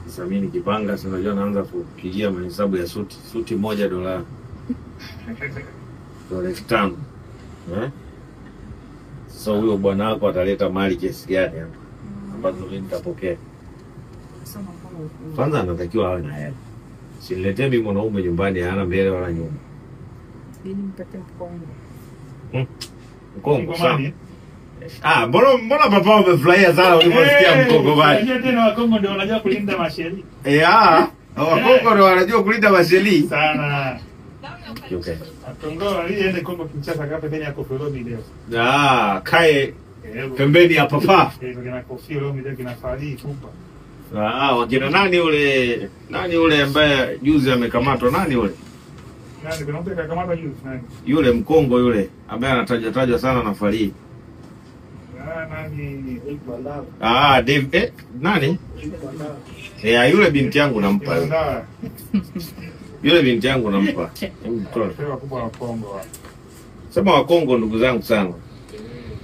Sasa mimi nikipanga si unajua naanza kupigia mahesabu ya suti moja $5. So huyo bwana wako ataleta mali kiasi gani hapa ambazo mimi nitapokea? Kwanza anatakiwa awe na hela. Siniletee mimi mwanaume nyumbani hana mbele wala nyuma. Mimi nipate mkongo. Mkongo sana. Mbona papa umefurahia sana uliposikia mkongo bali? Unajua tena Wakongo ndio wanajua kulinda masheli. Wakongo ndio wanajua kulinda masheli sana. Okay. Wakongo aliende Kongo Kinshasa kape Kenya kwa Nairobi leo. Kae pembeni ya papa. Kina Kofi leo ndio kinafali kupa. Wakina nani ule ambaye juzi amekamatwa nani ule? Nani kuna mtu akamatwa juzi nani? Yule Mkongo yule ambaye anatajwa sana na Fali. Nani Dave nani? Yule binti yangu nampa. Yule binti yangu nampa. Wakubwa wa Kongo. Sema Wakongo ndugu zangu sana.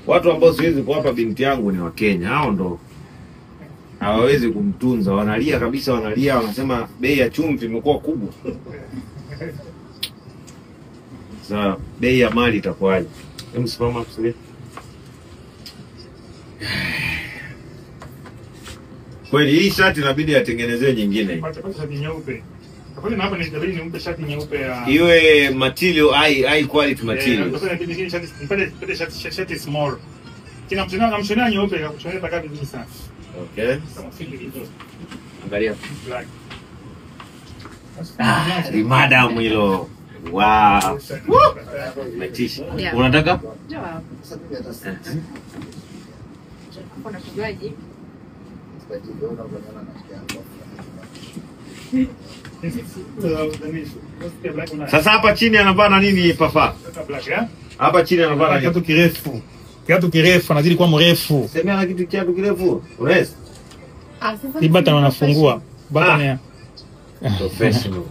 Watu ambao siwezi kuwapa binti yangu ni Wakenya. Hao ndo hawawezi kumtunza, wanalia kabisa, wanasema bei ya chumvi imekuwa kubwa. Sasa bei ya mali itakuwaje? Simama kusema. Kweli hii shati inabidi atengenezewe nyingine. Shati nyeupe. Kwa nini hapa nitabidi nimpe shati nyeupe ya iwe material high quality material. Kwa sababu inabidi shati shati small. Kina mshona kamshona nyeupe kwa kushona paka vizuri sana. Okay. Angalia. Ni madam hilo. Wow. Metisha. Unataka? Kuna kinywaji. Sasa hapa chini anavaa nini papa? Hapa chini anavaa kiatu kirefu. Kiatu kirefu anazidi kuwa mrefu. Semea na kiatu kirefu. Unaweza? Hii button wanafungua. Button ya professional.